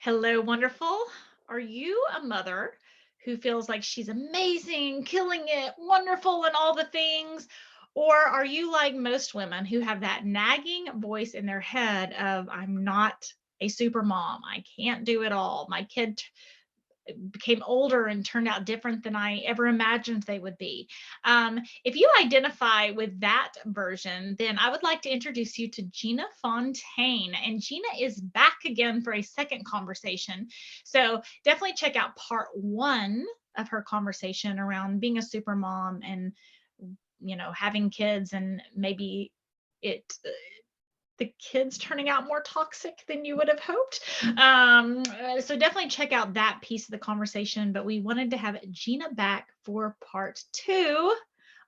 Hello, wonderful. Are you a mother who feels like she's amazing, killing it, wonderful, and all the things? Or are you like most women who have that nagging voice in their head of, I'm not a super mom. I can't do it all. My kid became older and turned out different than I ever imagined they would be. If you identify with that version, then I would like to introduce you to Gina Fontaine. And Gina is back again for a second conversation. So definitely check out part one of her conversation around being a super mom and having kids and maybe it the kids turning out more toxic than you would have hoped. So definitely check out that piece of the conversation. But we wanted to have Gina back for part two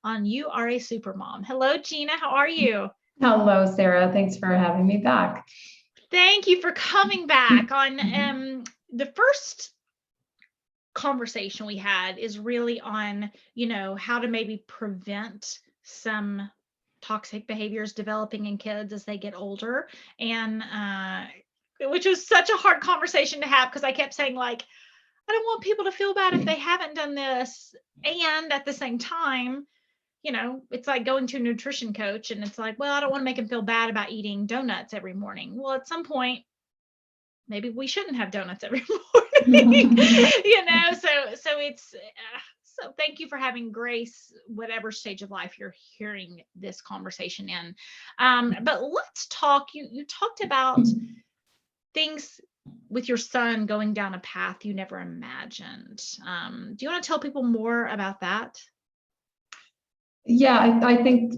on You Are a Supermom. Hello, Gina. How are you? Hello, Sarah. Thanks for having me back. Thank you for coming back. On the first conversation we had is really on, how to maybe prevent some toxic behaviors developing in kids as they get older. And which was such a hard conversation to have because I kept saying, like, I don't want people to feel bad if they haven't done this. And at the same time, it's like going to a nutrition coach and it's like, well, I don't want to make them feel bad about eating donuts every morning. Well, at some point, maybe we shouldn't have donuts every morning. So it's so thank you for having grace whatever stage of life you're hearing this conversation in. But let's talk. You talked about things with your son going down a path you never imagined. Do you want to tell people more about that? Yeah, I think,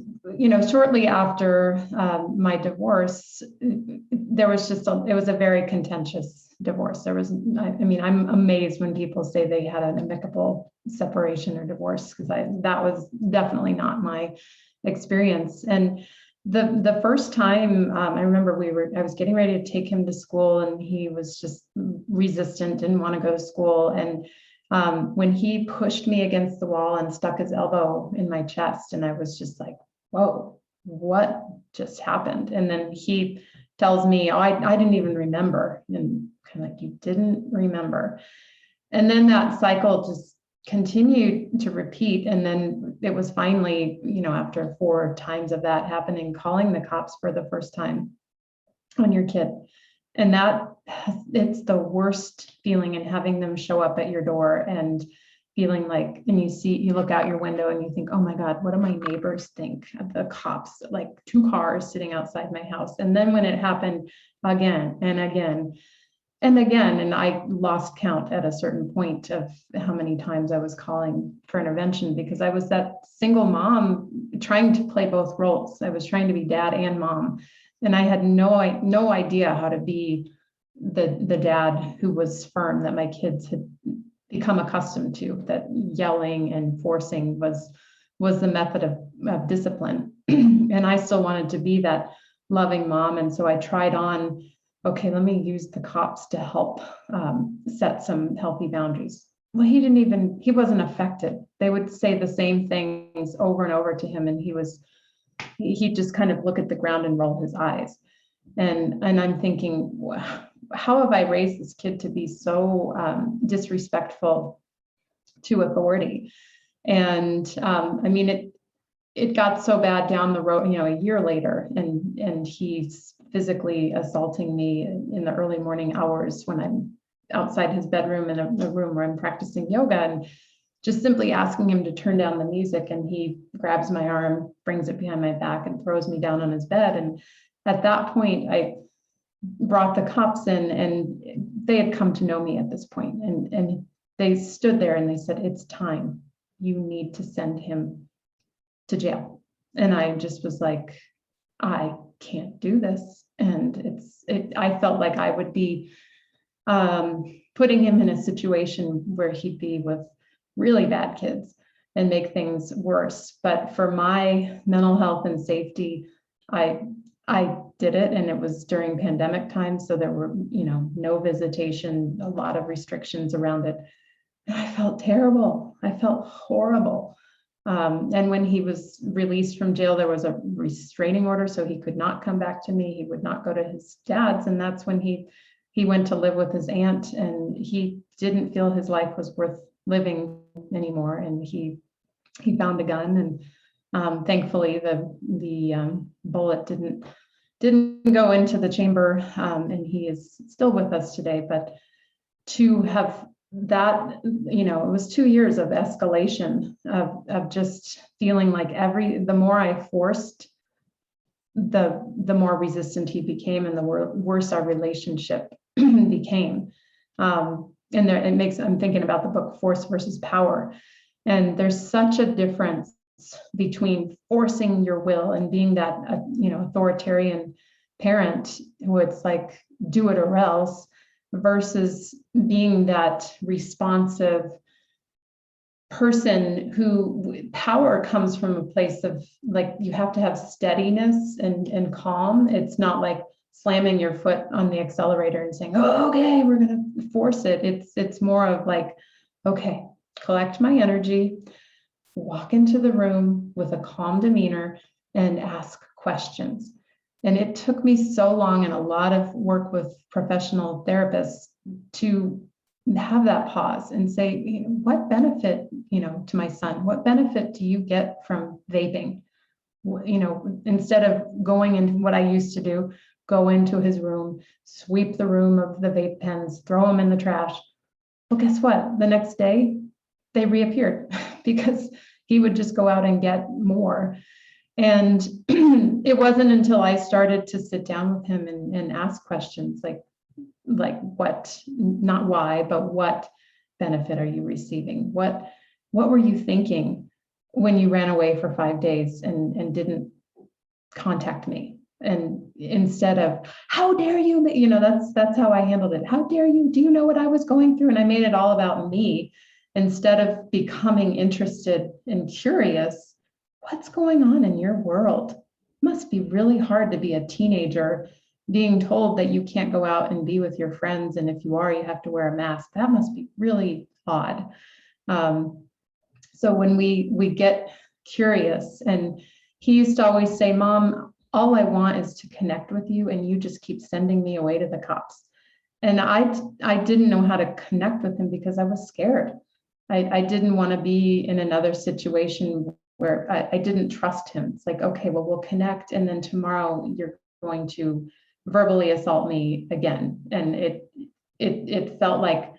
shortly after my divorce, there was it was a very contentious divorce. I'm amazed when people say they had an amicable separation or divorce, because that was definitely not my experience. And the first time, I remember I was getting ready to take him to school and he was just resistant, didn't want to go to school. And when he pushed me against the wall and stuck his elbow in my chest, and I was just like, whoa, what just happened? And then he tells me, oh, I didn't even remember. And kind of like, you didn't remember. And then that cycle just continued to repeat. And then it was finally, after 4 times of that happening, calling the cops for the first time on your kid. And it's the worst feeling, and having them show up at your door and feeling like, and you look out your window and you think, oh my God, what do my neighbors think of the cops, like 2 cars sitting outside my house. And then when it happened again and again and again, and I lost count at a certain point of how many times I was calling for intervention, because I was that single mom trying to play both roles. I was trying to be dad and mom. And I had no idea how to be the dad who was firm, that my kids had become accustomed to, that yelling and forcing was the method of discipline. And I still wanted to be that loving mom. And so I tried on, okay, let me use the cops to help set some healthy boundaries. Well, he wasn't affected. They would say the same things over and over to him, and he'd just kind of look at the ground and roll his eyes. And I'm thinking, how have I raised this kid to be so disrespectful to authority? And it got so bad down the road, a year later, and he's physically assaulting me in the early morning hours when I'm outside his bedroom in a room where I'm practicing yoga, and just simply asking him to turn down the music. And he grabs my arm, brings it behind my back, and throws me down on his bed. And at that point, I brought the cops in, and they had come to know me at this point. And they stood there and they said, it's time. You need to send him to jail. And I just was like, I can't do this. And I felt like I would be putting him in a situation where he'd be with really bad kids and make things worse. But for my mental health and safety, I did it. And it was during pandemic time, so there were, no visitation, a lot of restrictions around it. And I felt terrible. I felt horrible. And when he was released from jail, there was a restraining order, so he could not come back to me. He would not go to his dad's. And that's when he he went to live with his aunt, and he didn't feel his life was worth living anymore. And he found a gun, and thankfully the bullet didn't go into the chamber, and he is still with us today. But to have that, it was 2 years of escalation of just feeling like the more I forced, the more resistant he became, and the worse our relationship became. And I'm thinking about the book Force versus Power, and there's such a difference between forcing your will and being that authoritarian parent who it's like do it or else, versus being that responsive person who power comes from a place of like, you have to have steadiness and calm. It's not like slamming your foot on the accelerator and saying, oh, okay, we're going to force it. It's more of like, okay, collect my energy, walk into the room with a calm demeanor and ask questions. And it took me so long and a lot of work with professional therapists to have that pause and say, what benefit, to my son, what benefit do you get from vaping? Instead of going into what I used to do, go into his room, sweep the room of the vape pens, throw them in the trash. Well, guess what? The next day they reappeared because he would just go out and get more. And it wasn't until I started to sit down with him and ask questions like what, not why, but what benefit are you receiving? What were you thinking when you ran away for 5 days and didn't contact me? And instead of, how dare you, that's how I handled it. How dare you? Do you know what I was going through? And I made it all about me instead of becoming interested and curious. What's going on in your world? It must be really hard to be a teenager being told that you can't go out and be with your friends. And if you are, you have to wear a mask. That must be really odd. So when we get curious, and he used to always say, Mom, all I want is to connect with you, and you just keep sending me away to the cops. And I didn't know how to connect with him because I was scared. I didn't want to be in another situation where I didn't trust him. It's like, okay, well, we'll connect, and then tomorrow you're going to verbally assault me again. And it felt like,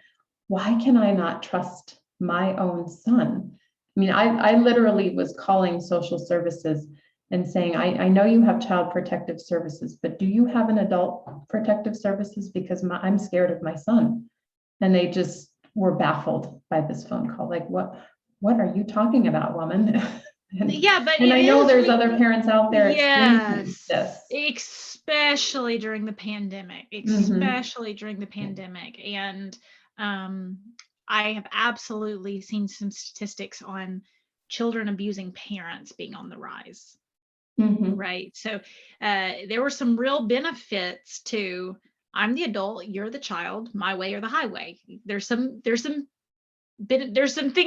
why can I not trust my own son? I mean, I literally was calling social services and saying, I know you have child protective services, but do you have an adult protective services? Because I'm scared of my son. And they just were baffled by this phone call. Like, what are you talking about, woman? Yeah, but and I know there's other parents out there experiencing yes, this. especially during the pandemic, And I have absolutely seen some statistics on children abusing parents being on the rise. Right. So there were some real benefits to, I'm the adult, you're the child, my way or the highway. There's some things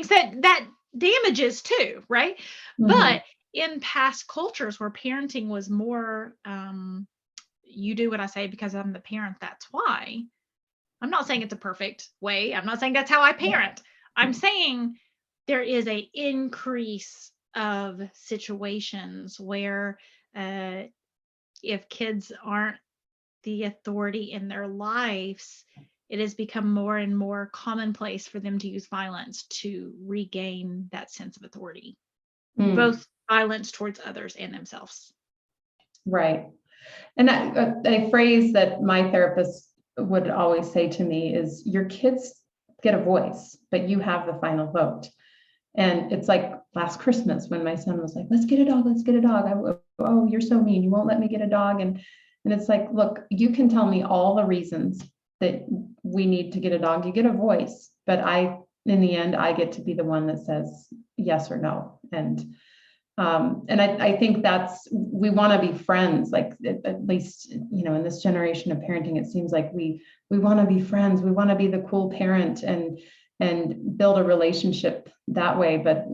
that damages too, right? But in past cultures where parenting was more, you do what I say because I'm the parent, that's why. I'm not saying it's a perfect way. I'm not saying that's how I parent. I'm saying there is a increase of situations where if kids aren't the authority in their lives, it has become more and more commonplace for them to use violence to regain that sense of authority, both violence towards others and themselves. Right. And a phrase that my therapist would always say to me is, your kids get a voice, but you have the final vote. And it's like last Christmas when my son was like, let's get a dog. Oh, you're so mean. You won't let me get a dog. And it's like, look, you can tell me all the reasons that we need to get a dog. You get a voice, but in the end, I get to be the one that says yes or no. And I think we want to be friends, like at least, in this generation of parenting, it seems like we want to be friends. We want to be the cool parent and build a relationship that way. But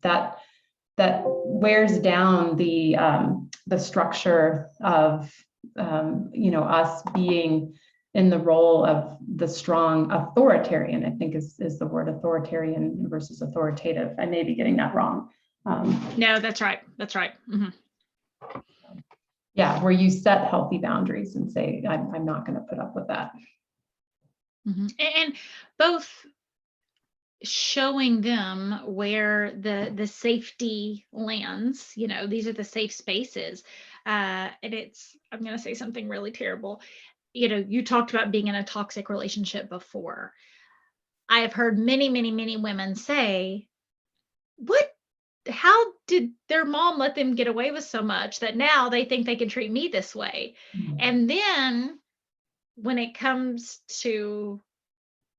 that wears down the structure of, us being in the role of the strong authoritarian, I think is the word, authoritarian versus authoritative. I may be getting that wrong. No, that's right. That's right. Mm-hmm. Yeah, where you set healthy boundaries and say, I'm not going to put up with that. Mm-hmm. And both showing them where the safety lands, these are the safe spaces. And I'm going to say something really terrible. You talked about being in a toxic relationship before. I have heard many, many, many women say, how did their mom let them get away with so much that now they think they can treat me this way? Mm-hmm. And then when it comes to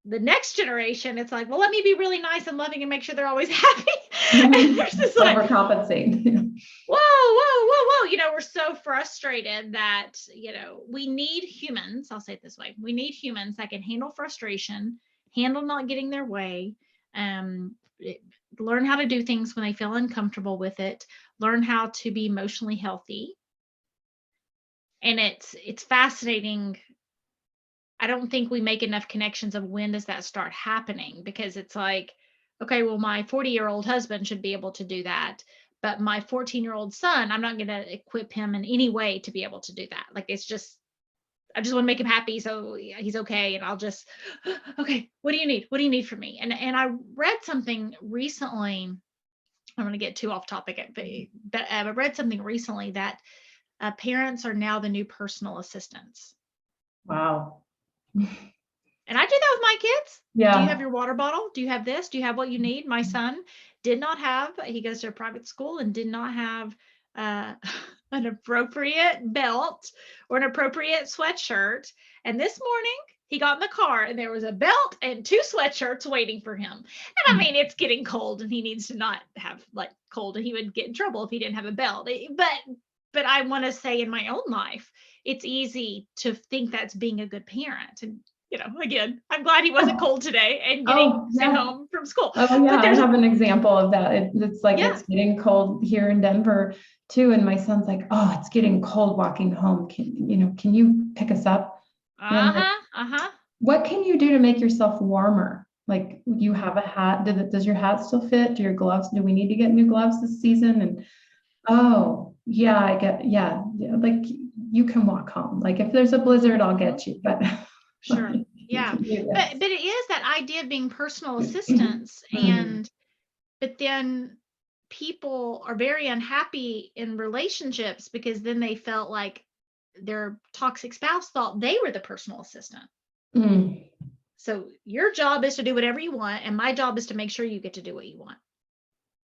the next generation, it's like, well, let me be really nice and loving and make sure they're always happy. And there's this like, overcompensate. Whoa, whoa, whoa, whoa. We're so frustrated that, we need humans. I'll say it this way. We need humans that can handle frustration, handle not getting their way, learn how to do things when they feel uncomfortable with it, learn how to be emotionally healthy. And it's fascinating. I don't think we make enough connections of when does that start happening, because it's like, okay, well, my 40-year-old husband should be able to do that, but my 14-year-old son, I'm not going to equip him in any way to be able to do that. Like, it's just, I just want to make him happy, so he's okay, and I'll just, okay, what do you need? What do you need from me? And I read something recently. I'm going to get too off topic, but I read something recently that parents are now the new personal assistants. Wow. And I do that with my kids. Yeah. Do you have your water bottle? Do you have this? Do you have what you need? My son did not have, he goes to a private school and did not have an appropriate belt or an appropriate sweatshirt. And this morning he got in the car and there was a belt and 2 sweatshirts waiting for him. And I mean, it's getting cold and he needs to not have like cold, and he would get in trouble if he didn't have a belt. But I want to say in my own life, it's easy to think that's being a good parent. And again, I'm glad he wasn't cold today and getting sent home from school. Oh yeah, but I have an example of that. It's like, it's getting cold here in Denver too, and my son's like, oh, it's getting cold walking home. Can you pick us up? What can you do to make yourself warmer? Like, you have a hat. Does your hat still fit? Do your gloves? Do we need to get new gloves this season? And oh yeah, I get, yeah, like you can walk home. Like, if there's a blizzard, I'll get you. But sure. Yeah. But it is that idea of being personal assistants. But then people are very unhappy in relationships because then they felt like their toxic spouse thought they were the personal assistant. So your job is to do whatever you want, and my job is to make sure you get to do what you want.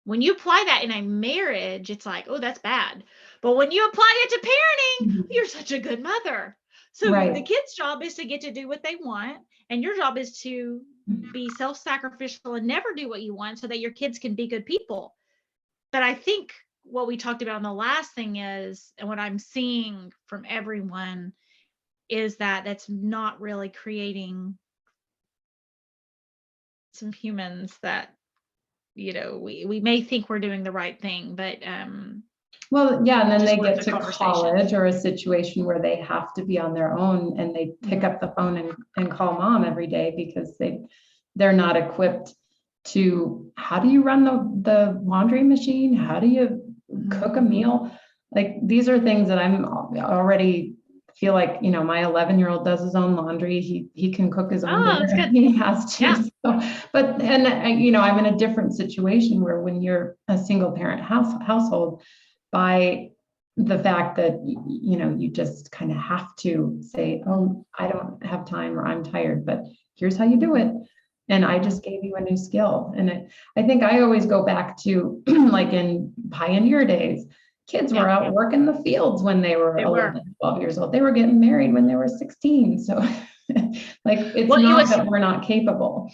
When you apply that in a marriage, it's like, oh, that's bad. But when you apply it to parenting, you're such a good mother. So the kid's job is to get to do what they want, and your job is to be self-sacrificial and never do what you want so that your kids can be good people. But I think what we talked about in the last thing is, and what I'm seeing from everyone, is that that's not really creating some humans that, we may think we're doing the right thing, but well, yeah, and then they get to college or a situation where they have to be on their own, and they pick up the phone and call mom every day because they're not equipped to, how do you run the laundry machine? How do you cook a meal? Like, these are things that I'm already feel like, my 11-year-old does his own laundry. He can cook his own dinner. He has to. Yeah. So, but, and I'm in a different situation where when you're a single parent household, by the fact that, you just kind of have to say, oh, I don't have time, or I'm tired, but here's how you do it. And I just gave you a new skill. And I think I always go back to like in pioneer days, kids were out working the fields when they were 11, 12 years old. They were getting married when they were 16. So like, it's not that we're not capable.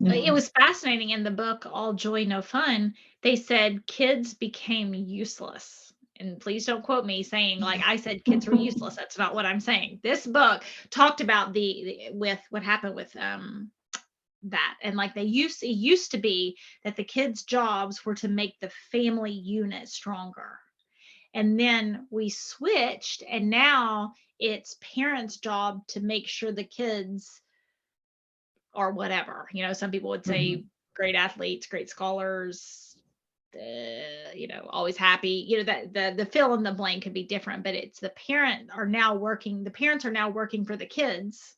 It was fascinating in the book, All Joy, No Fun. They said kids became useless. And please don't quote me saying like I said kids were useless. That's not what I'm saying. This book talked about with what happened with that. And like it used to be that the kids' jobs were to make the family unit stronger. And then we switched, and now it's parents' job to make sure the kids are whatever. Some people would say Mhm. great athletes, great scholars, always happy. That the fill in the blank could be different, but it's the parents are now working for the kids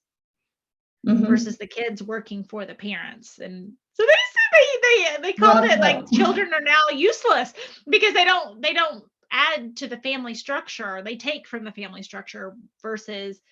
Mhm. versus the kids working for the parents. And so they called Yep, it like yep. children are now useless because they don't add to the family structure. They take from the family structure versus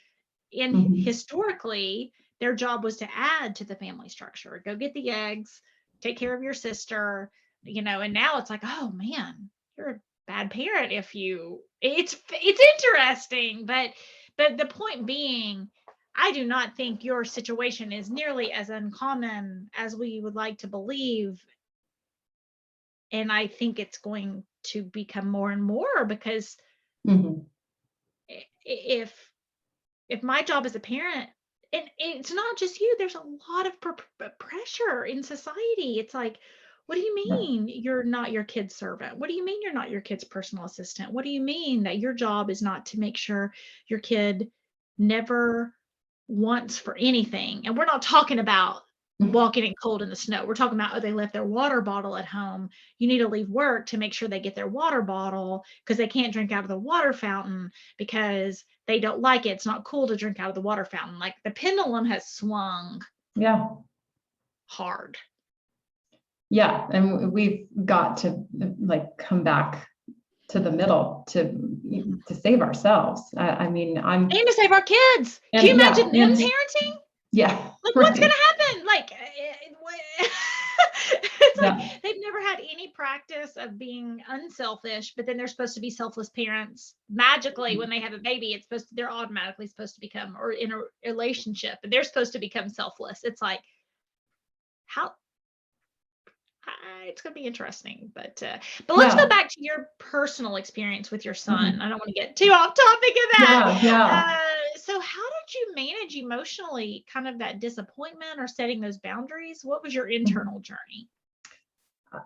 in Mhm. historically their job was to add to the family structure. Go get the eggs, take care of your sister, and now it's like, oh man, you're a bad parent if you it's interesting, but the point being, I do not think your situation is nearly as uncommon as we would like to believe. And I think it's going to become more and more because Mhm. if my job as a parent, and it's not just you, there's a lot of pressure in society. It's like, what do you Right. mean you're not your kid's servant? What do you mean you're not your kid's personal assistant? What do you mean that your job is not to make sure your kid never wants for anything? And we're not talking about Mhm. walking in cold in the snow. We're talking about, oh, they left their water bottle at home. You need to leave work to make sure they get their water bottle because they can't drink out of the water fountain because they don't like it. It's not cool to drink out of the water fountain. Like the pendulum has swung Yeah. hard. Yeah. And we've got to like come back to the middle Mhm. to save ourselves. I mean, I'm And to save our kids. Can you and yeah, imagine them and parenting? yeah, Like, what's right. going to happen? Like, it's like Yeah. they've never had any practice of being unselfish, but then they're supposed to be selfless parents. Magically, when they have a baby, they're automatically supposed to become, or in a relationship, and they're supposed to become selfless. It's like, how it's going to be interesting, but let's go Yeah. back to your personal experience with your son. Mhm. I don't want to get too off topic of that. Yeah. Yeah. So how did you manage emotionally kind of that disappointment or setting those boundaries? What was your Mhm. internal journey?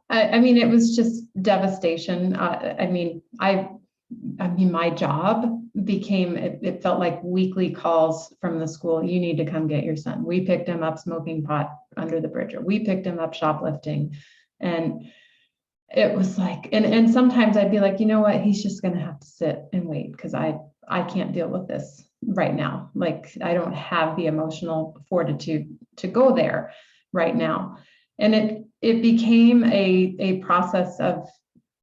I mean, it was just devastation. I mean, my job became, it felt like weekly calls from the school. You need to come get your son. We picked him up smoking pot under the bridge, or we picked him up shoplifting. And it was like, and sometimes I'd be like, you know what, he's just going to have to sit and wait because I can't deal with this right now. Like I don't have the emotional fortitude to go there right now. And it became a process of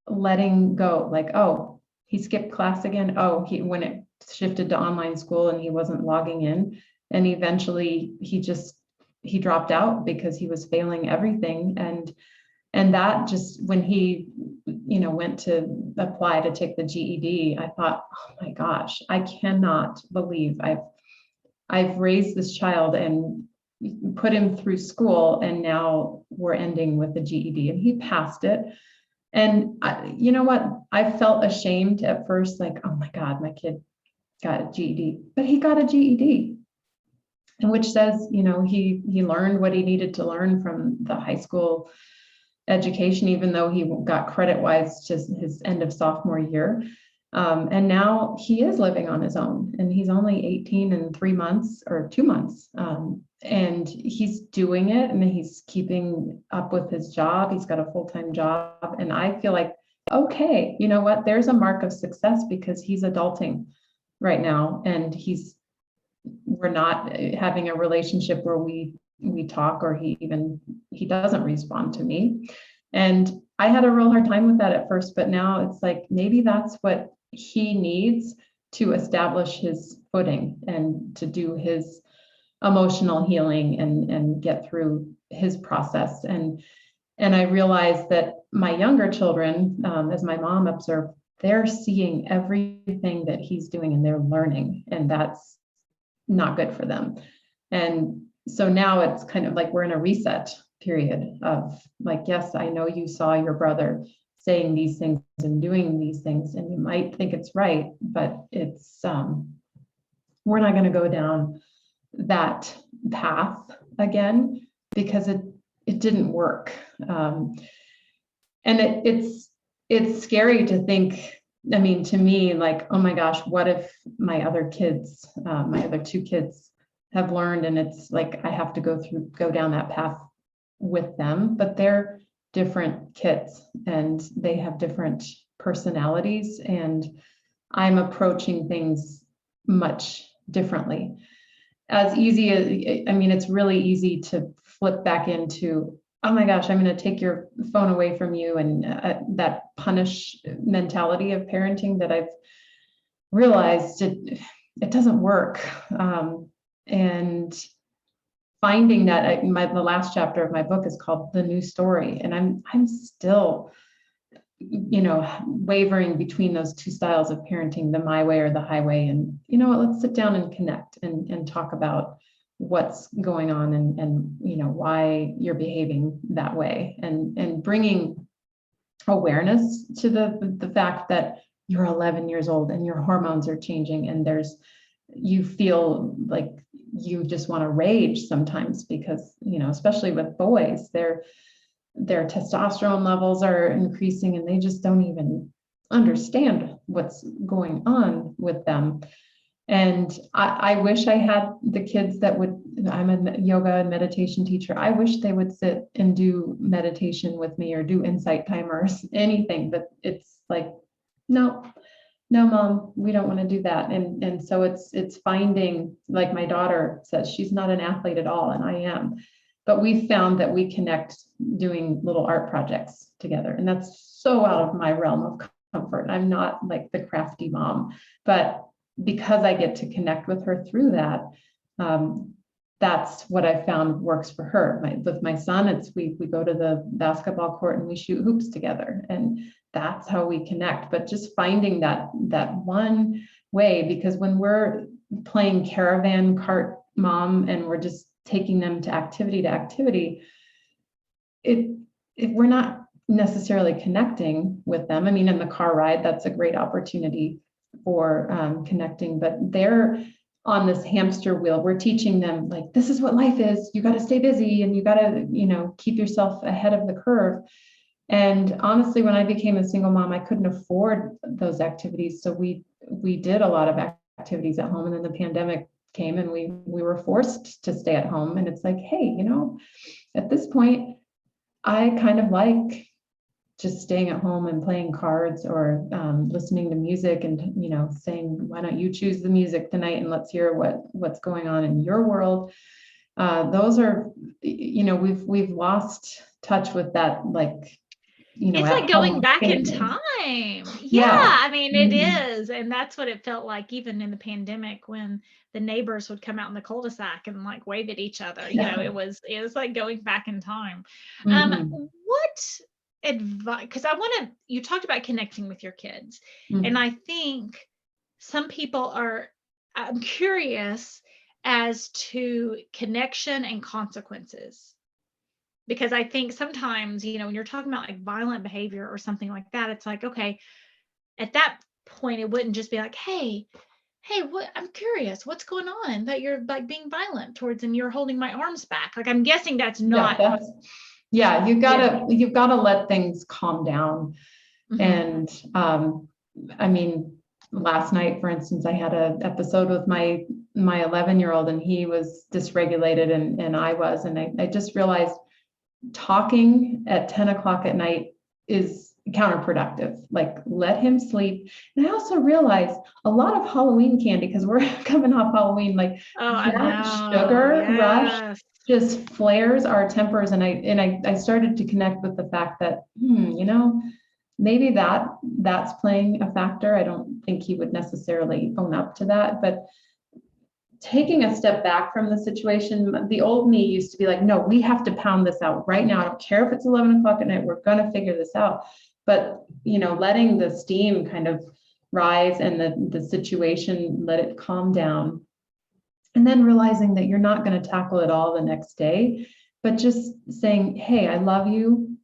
letting go, like, oh, he skipped class again. Oh, he when it shifted to online school and he wasn't logging in. And eventually he dropped out because he was failing everything. And that just when he went to apply to take the GED, I thought, oh my gosh, I cannot believe I've raised this child and put him through school, and now we're ending with the GED. And he passed it. And you know what? I felt ashamed at first, like, oh my God, my kid got a GED, but he got a GED, and which says, he learned what he needed to learn from the high school education, even though he got credit wise just his end of sophomore year. And now he is living on his own, and he's only 18 and 3 months or 2 months. And he's doing it, and he's keeping up with his job. He's got a full-time job. And I feel like, okay, you know what? There's a mark of success because he's adulting right now. And we're not having a relationship where we talk, or he doesn't respond to me. And I had a real hard time with that at first, but now it's like maybe that's what he needs to establish his footing and to do his emotional healing and get through his process. And I realized that my younger children, as my mom observed, they're seeing everything that he's doing and they're learning, and that's not good for them. And so now it's kind of like we're in a reset period of like, yes, I know you saw your brother saying these things and doing these things, and you might think it's right, but we're not going to go down that path again because it didn't work. And it's scary to think I mean, to me, like, oh my gosh, what if my other kids, my other two kids have learned, and it's like, I have to go down that path with them, but they're different kids and they have different personalities, and I'm approaching things much differently. As easy as, I mean, it's really easy to flip back into, oh my gosh, I'm going to take your phone away from you. And that punish mentality of parenting that I've realized it doesn't work. And finding that the last chapter of my book is called The New Story. And I'm still, wavering between those two styles of parenting, the my way or the highway. And you know what, let's sit down and connect and talk about what's going on, and why you're behaving that way, and bringing awareness to the fact that you're 11 years old and your hormones are changing, and you feel like you just want to rage sometimes because, especially with boys, their testosterone levels are increasing and they just don't even understand what's going on with them. And I wish I had the kids that would, I'm a yoga and meditation teacher. I wish they would sit and do meditation with me or do insight timers, anything, but it's like, no, mom, we don't want to do that. And so it's finding, like my daughter says, she's not an athlete at all, and I am. But we found that we connect doing little art projects together. And that's so out of my realm of comfort. I'm not like the crafty mom, but because I get to connect with her through that, that's what I found works for her. With my son, it's we go to the basketball court and we shoot hoops together. And that's how we connect. But just finding that one way, because when we're playing caravan cart mom and we're just taking them to activity, we're not necessarily connecting with them. I mean, in the car ride, that's a great opportunity for connecting, but they're on this hamster wheel. We're teaching them, like, this is what life is. You got to stay busy and you got to, keep yourself ahead of the curve. And honestly, when I became a single mom, I couldn't afford those activities. So we did a lot of activities at home. And then the pandemic came and we were forced to stay at home. And it's like, hey, at this point, I kind of like just staying at home and playing cards or listening to music and, saying, why don't you choose the music tonight and let's hear what's going on in your world. Those are, we've lost touch with that, like, it's like going back in time. Yeah, I mean, it is. And that's what it felt like, even in the pandemic, when the neighbors would come out in the cul-de-sac and like wave at each other. It was like going back in time. What advice, because you talked about connecting with your kids. And I think some people I'm curious as to connection and consequences. Because I think sometimes, when you're talking about like violent behavior or something like that, it's like, okay, at that point, it wouldn't just be like, hey, what, I'm curious, what's going on that you're like being violent towards and you're holding my arms back. Like, I'm guessing that's not. You've got to let things calm down. And I mean, last night, for instance, I had an episode with my 11-year-old and he was dysregulated and I was, and I just realized talking at 10 o'clock at night is counterproductive. Like, let him sleep. And I also realized a lot of Halloween candy, because we're coming off Halloween, like that sugar rush just flares our tempers. And I started to connect with the fact that, maybe that's playing a factor. I don't think he would necessarily own up to that, but taking a step back from the situation, the old me used to be like, no, we have to pound this out right now. I don't care if it's 11 o'clock at night, we're going to figure this out. But, letting the steam kind of rise and the situation, let it calm down. And then realizing that you're not going to tackle it all the next day, but just saying, hey, I love you.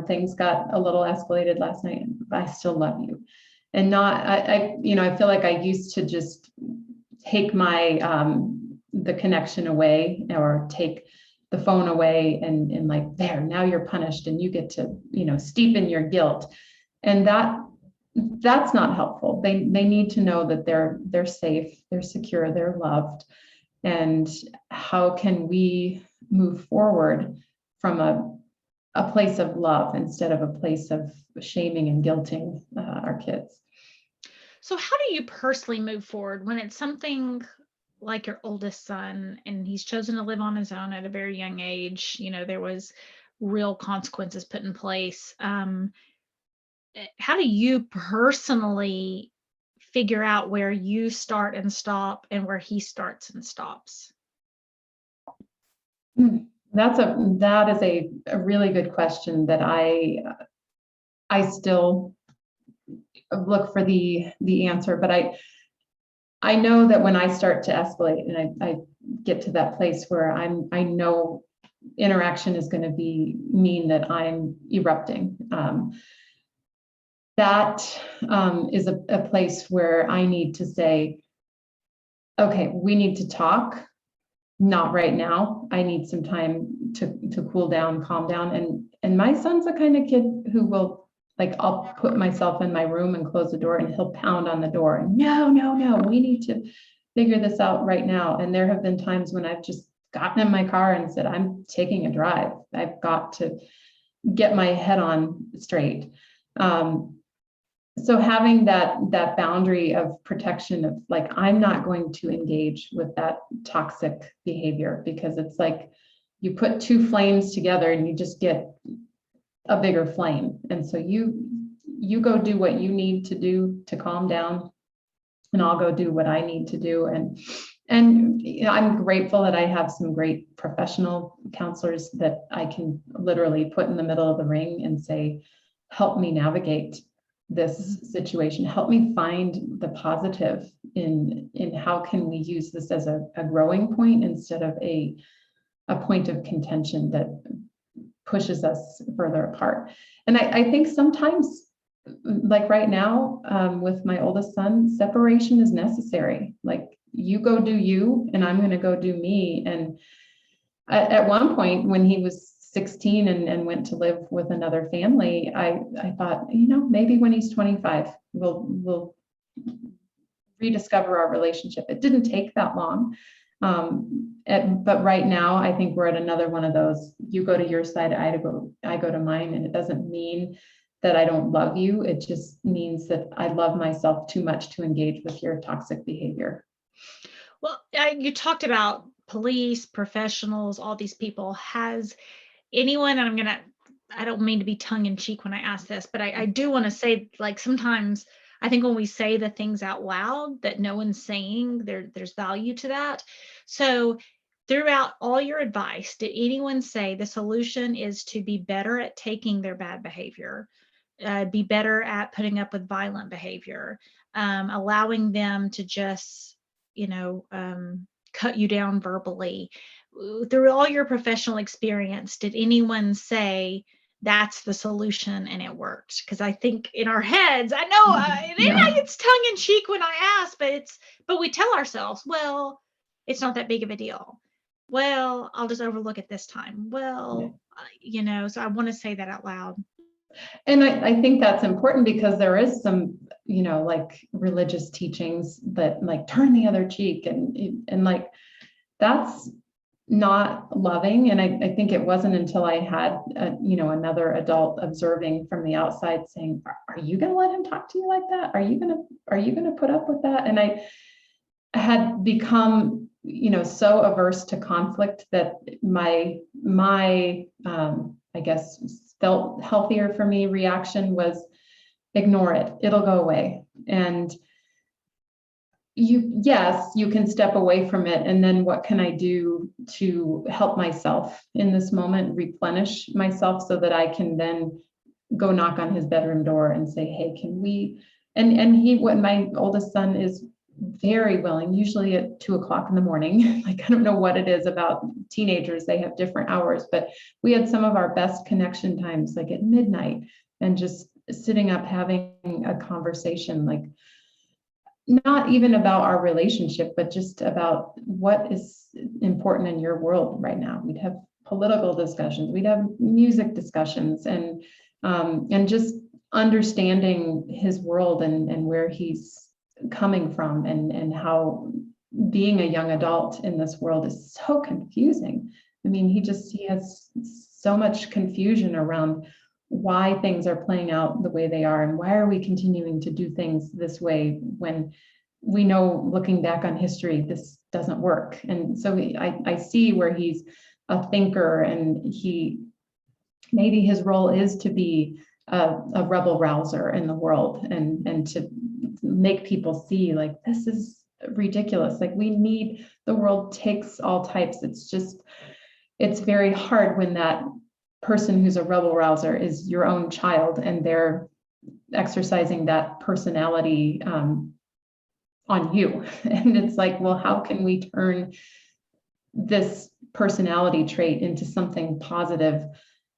Things got a little escalated last night, but I still love you. And not, I feel like I used to just take my the connection away or take the phone away and like, there, now you're punished and you get to steep in your guilt. And that that's not helpful. They need to know that they're safe, they're secure, they're loved. And how can we move forward from a place of love instead of a place of shaming and guilting our kids? So how do you personally move forward when it's something like your oldest son and he's chosen to live on his own at a very young age? There was real consequences put in place. How do you personally figure out where you start and stop and where he starts and stops? That is a really good question that I still look for the answer, but I know that when I start to escalate and I get to that place where I know interaction is going to mean that I'm erupting. That is a place where I need to say, okay, we need to talk. Not right now. I need some time to cool down, calm down. And my son's the kind of kid who will, like, I'll put myself in my room and close the door and he'll pound on the door. And no, we need to figure this out right now. And there have been times when I've just gotten in my car and said, I'm taking a drive. I've got to get my head on straight. So having that boundary of protection of, like, I'm not going to engage with that toxic behavior, because it's like you put two flames together and you just get a bigger flame. And so you go do what you need to do to calm down, and I'll go do what I need to do. And I'm grateful that I have some great professional counselors that I can literally put in the middle of the ring and say, help me navigate this situation, help me find the positive in how can we use this as a growing point instead of a point of contention that pushes us further apart. And I think sometimes, like right now, with my oldest son, separation is necessary. Like, you go do you, and I'm going to go do me. And at one point when he was 16 and went to live with another family, I thought, maybe when he's 25, we'll rediscover our relationship. It didn't take that long. But right now, I think we're at another one of those, you go to your side, I go to mine. And it doesn't mean that I don't love you. It just means that I love myself too much to engage with your toxic behavior. Well, you talked about police, professionals, all these people. Has anyone, and I don't mean to be tongue in cheek when I ask this, but I do want to say, like, sometimes I think when we say the things out loud that no one's saying, there's value to that. So throughout all your advice, did anyone say the solution is to be better at taking their bad behavior, be better at putting up with violent behavior, allowing them to just, cut you down verbally? Through all your professional experience, did anyone say that's the solution and it worked? Because I think in our heads, I know it's tongue in cheek when I ask, but we tell ourselves, well, it's not that big of a deal. Well, I'll just overlook it this time. Well, so I want to say that out loud. And I think that's important, because there is some, like, religious teachings that, like, turn the other cheek, and like, that's not loving. And I think it wasn't until I had another adult observing from the outside saying, are you going to let him talk to you like that? Are you going to put up with that? And I had become so averse to conflict that my I guess felt healthier for me reaction was, ignore it, it'll go away. And you can step away from it, and then what can I do to help myself in this moment, replenish myself, so that I can then go knock on his bedroom door and say, hey, can we, when my oldest son is very willing, usually at 2:00 in the morning. Like, I don't know what it is about teenagers, they have different hours, but we had some of our best connection times, like at midnight, and just sitting up having a conversation, like, not even about our relationship, but just about what is important in your world right now. We'd have political discussions, we'd have music discussions, and just understanding his world and where he's coming from, and how being a young adult in this world is so confusing. I mean, he has so much confusion around why things are playing out the way they are, and why are we continuing to do things this way when we know, looking back on history, this doesn't work. And so I see where he's a thinker, and maybe his role is to be a rebel rouser in the world, and to make people see, like, this is ridiculous. Like, the world takes all types. It's very hard when that person who's a rebel rouser is your own child, and they're exercising that personality on you. And it's like, well, how can we turn this personality trait into something positive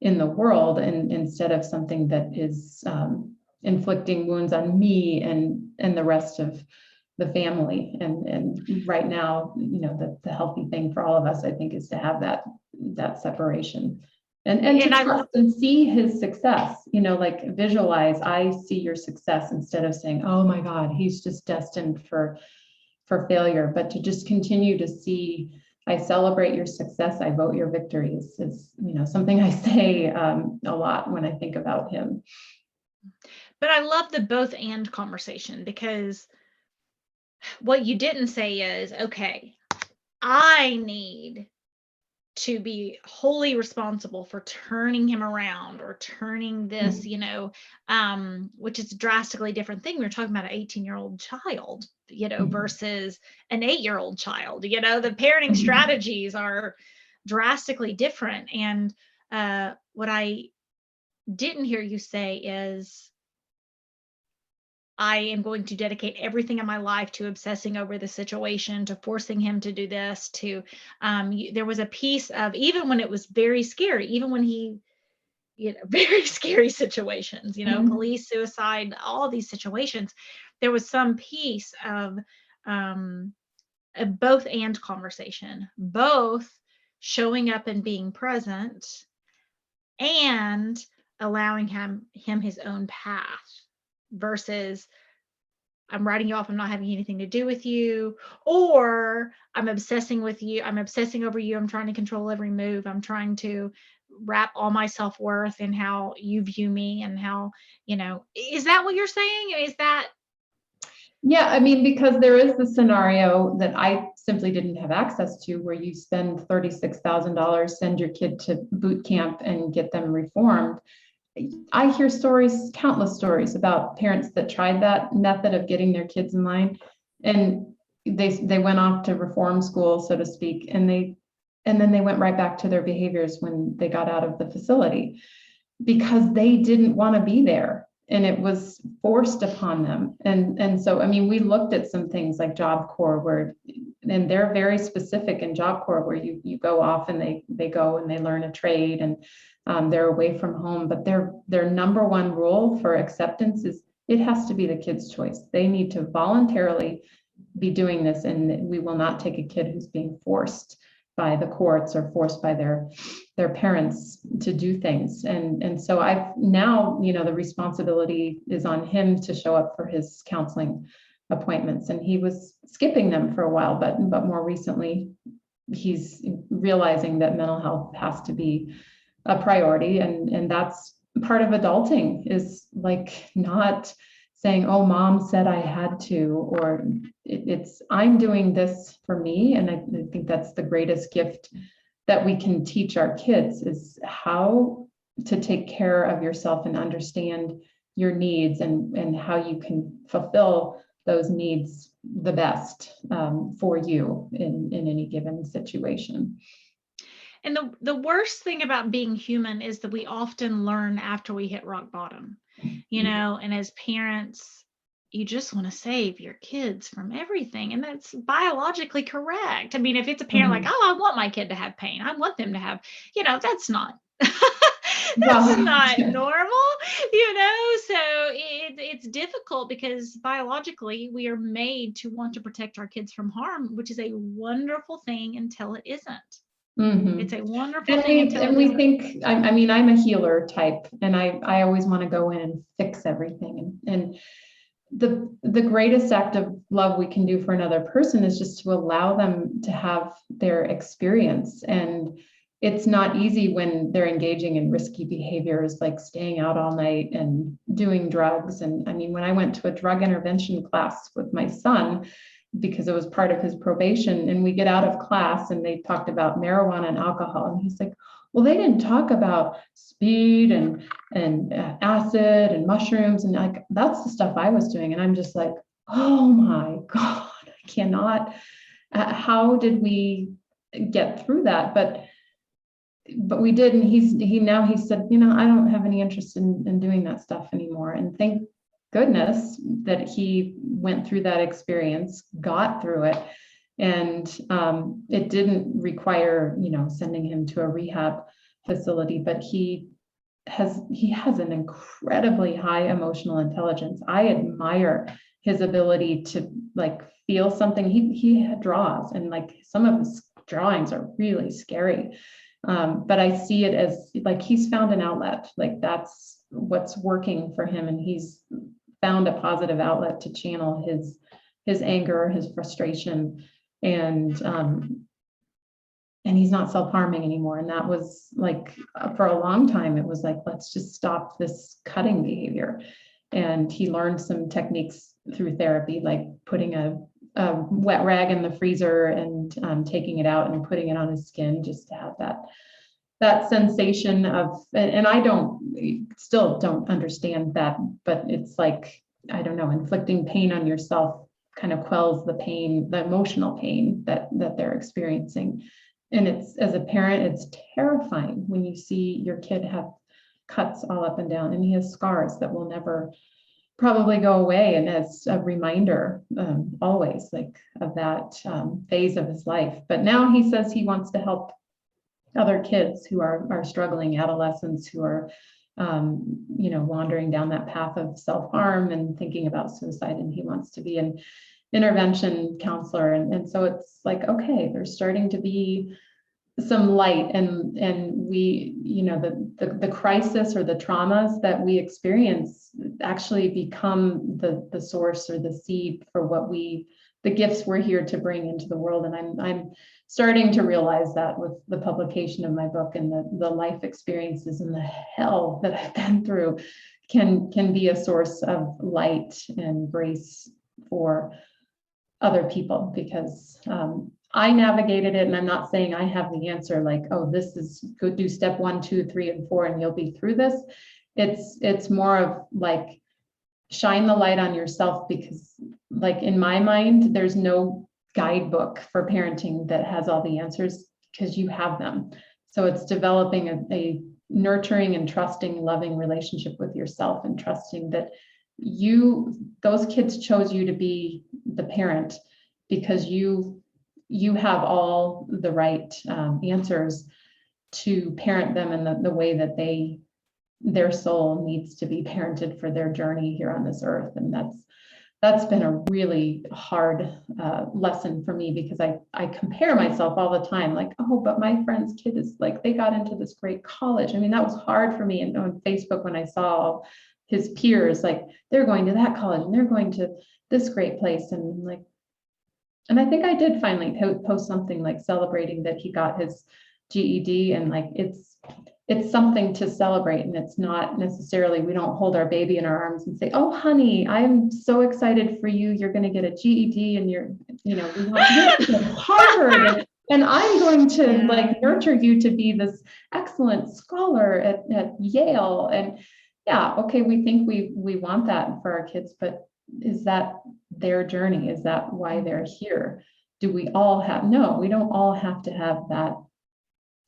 in the world, and instead of something that is inflicting wounds on me and the rest of the family. And right now, the healthy thing for all of us, I think, is to have that separation, and to trust and see his success, like, visualize, I see your success, instead of saying, oh my God, he's just destined for failure. But to just continue to see, I celebrate your success, I vote your victories, is something I say a lot when I think about him. But I love the both and conversation, because what you didn't say is, okay, I need to be wholly responsible for turning him around, or turning this, which is a drastically different thing. We're talking about an 18-year-old child, versus an 8-year-old child. The parenting strategies are drastically different. And what I didn't hear you say is, I am going to dedicate everything in my life to obsessing over the situation, to forcing him to do this, there was a piece of, even when it was very scary, even when he, very scary situations, police, suicide, all these situations, there was some piece of a both and conversation, both showing up and being present, and allowing him his own path, versus, I'm writing you off, I'm not having anything to do with you, or I'm obsessing with you, I'm obsessing over you, I'm trying to control every move, I'm trying to wrap all my self-worth in how you view me, and how, is that what you're saying? Is that? Yeah, I mean, because there is the scenario that I simply didn't have access to, where you spend $36,000, send your kid to boot camp, and get them reformed. I hear countless stories about parents that tried that method of getting their kids in line, and they went off to reform school, so to speak, and then they went right back to their behaviors when they got out of the facility, because they didn't want to be there, and it was forced upon them. And so, I mean, we looked at some things like Job Corps, and they're very specific in Job Corps, where you go off, and they go and they learn a trade, and they're away from home. But their number one rule for acceptance is, it has to be the kid's choice. They need to voluntarily be doing this, and we will not take a kid who's being forced by the courts, or forced by their parents to do things. And so I've now, the responsibility is on him to show up for his counseling appointments. And he was skipping them for a while, but more recently, he's realizing that mental health has to be a priority. And that's part of adulting, is like, not saying, oh, mom said I had to, or it's, I'm doing this for me. And I think that's the greatest gift that we can teach our kids, is how to take care of yourself and understand your needs, and how you can fulfill those needs the best for you in any given situation. And the worst thing about being human is that we often learn after we hit rock bottom, and as parents, you just want to save your kids from everything. And that's biologically correct. I mean, if it's a parent like, oh, I want my kid to have pain, I want them to have, that's not, that's not normal, so it's difficult, because biologically we are made to want to protect our kids from harm, which is a wonderful thing until it isn't. Mhm. It's a wonderful And thing we until think, I mean, I'm a healer type, and I always want to go in and fix everything. And the greatest act of love we can do for another person is just to allow them to have their experience. And it's not easy when they're engaging in risky behaviors like staying out all night and doing drugs. And I mean, when I went to a drug intervention class with my son, because it was part of his probation, and we get out of class and they talked about marijuana and alcohol, and he's like, well, they didn't talk about speed and acid and mushrooms, and like that's the stuff I was doing. And I'm just like, oh my God, I cannot. How did we get through that? But we did. And he said, I don't have any interest in doing that stuff anymore. And thank goodness that he went through that experience, got through it. And it didn't require, sending him to a rehab facility, but he has an incredibly high emotional intelligence. I admire his ability to like feel something. He draws, and like some of his drawings are really scary. But I see it as like he's found an outlet, like that's what's working for him. And he's found a positive outlet to channel his anger, his frustration, and he's not self-harming anymore. And that was like, for a long time, it was like, let's just stop this cutting behavior. And he learned some techniques through therapy, like putting a wet rag in the freezer and taking it out and putting it on his skin, just to have that sensation of, and I still don't understand that, but it's like, I don't know, inflicting pain on yourself kind of quells the pain, the emotional pain that they're experiencing. And it's, as a parent, it's terrifying when you see your kid have cuts all up and down, and he has scars that will never probably go away. And as a reminder, always like of that phase of his life. But now he says he wants to help other kids who are struggling, adolescents who are, wandering down that path of self-harm and thinking about suicide. And he wants to be an intervention counselor. And so it's like, okay, there's starting to be some light, and we, the crisis or the traumas that we experience actually become the source or the seed for the gifts we're here to bring into the world. And I'm starting to realize that with the publication of my book, and the life experiences and the hell that I've been through can be a source of light and grace for other people, because I navigated it, and I'm not saying I have the answer, like, oh, this is go do step 1, 2, 3, and 4, and you'll be through this. It's more of like, shine the light on yourself, because like in my mind, there's no guidebook for parenting that has all the answers, because you have them. So it's developing a nurturing and trusting, loving relationship with yourself, and trusting that those kids chose you to be the parent, because you have all the right answers to parent them in the way that their soul needs to be parented for their journey here on this earth. And that's been a really hard lesson for me, because I compare myself all the time, like, oh, but my friend's kid is like, they got into this great college. I mean, that was hard for me. And on Facebook, when I saw his peers, like, they're going to that college and they're going to this great place. And like, and I think I did finally post something like celebrating that he got his GED, and like, it's something to celebrate. And it's not necessarily, we don't hold our baby in our arms and say, oh, honey, I'm so excited for you. You're going to get a GED, and we want you to go to Harvard. And I'm going to like nurture you to be this excellent scholar at Yale. And yeah, okay, we think we want that for our kids, but is that their journey? Is that why they're here? Do we all have? No, we don't all have to have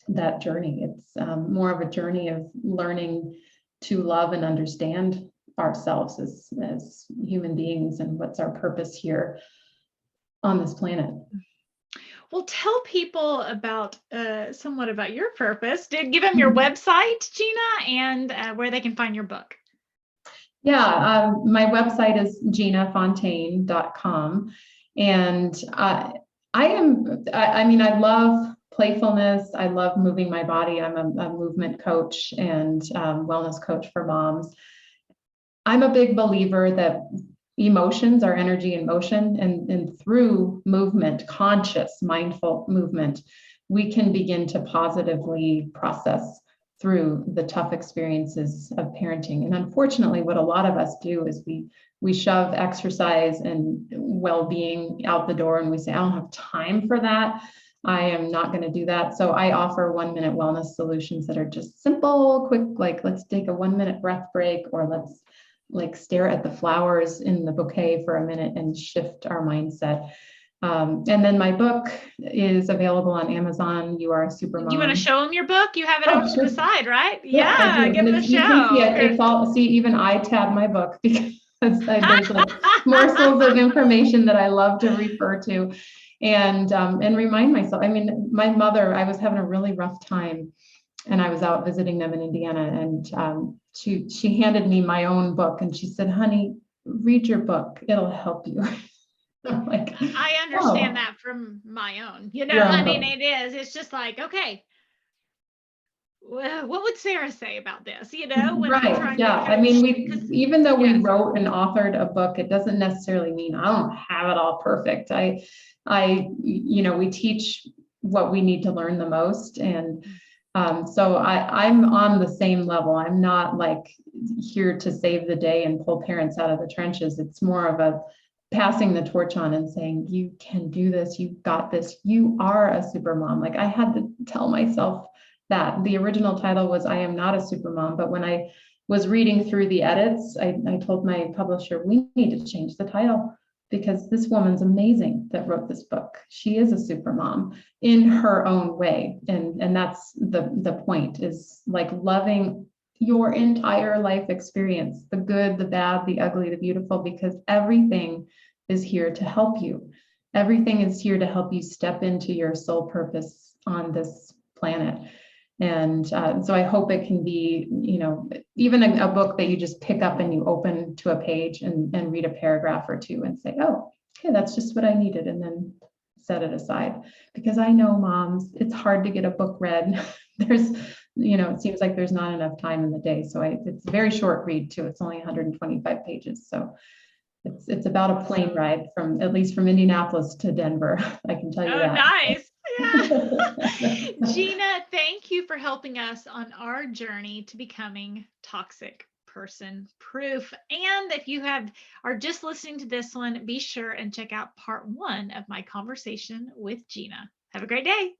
that journey. It's more of a journey of learning to love and understand ourselves as human beings, and what's our purpose here on this planet. Well, tell people somewhat about your purpose. Give them your website, Gina, and where they can find your book. Yeah, my website is ginafontaine.com. And I love playfulness. I love moving my body. I'm a movement coach and wellness coach for moms. I'm a big believer that emotions are energy in motion, and through movement, conscious, mindful movement, we can begin to positively process through the tough experiences of parenting. And unfortunately, what a lot of us do is we shove exercise and well-being out the door, and we say, I don't have time for that. I am not going to do that. So I offer 1-minute wellness solutions that are just simple, quick, like let's take a 1-minute breath break, or let's like stare at the flowers in the bouquet for a minute and shift our mindset. And then my book is available on Amazon. You Are a Supermom. Do you want to show them your book? You have it Oh, off sure. to the side, right? Yeah, I do. Give And it a you can see show. it's all, see, even I tab my book because there's like morsels of information that I love to refer to and remind myself. I mean, my mother, I was having a really rough time and I was out visiting them in Indiana, and she handed me my own book and she said, honey, read your book. It'll help you. I'm like, I understand that from my own, your own I mean, book. it's just like, okay, well, what would Sarah say about this? When I'm Right. trying to Yeah. I coach, mean, even though we yes, wrote and authored a book, it doesn't necessarily mean I don't have it all perfect. We teach what we need to learn the most. And so I'm on the same level. I'm not like here to save the day and pull parents out of the trenches. It's more of a passing the torch on and saying, you can do this. You've got this. You are a super mom. Like I had to tell myself that. The original title was I Am Not a Supermom, but when I was reading through the edits, I told my publisher, we need to change the title because this woman's amazing that wrote this book. She is a super mom in her own way. And that's the point, is like loving your entire life experience, the good, the bad, the ugly, the beautiful, because everything is here to help you. Everything is here to help you step into your soul purpose on this planet. And so I hope it can be, even a book that you just pick up and you open to a page and read a paragraph or two and say, oh, okay, that's just what I needed. And then set it aside. Because I know moms, it's hard to get a book read. There's, it seems like there's not enough time in the day. So it's a very short read too. It's only 125 pages. So it's about a plane ride at least from Indianapolis to Denver. I can tell you oh, that. nice. Yeah. Gina, thank you for helping us on our journey to becoming toxic person proof. And if you are just listening to this one, be sure and check out part 1 of my conversation with Gina. Have a great day.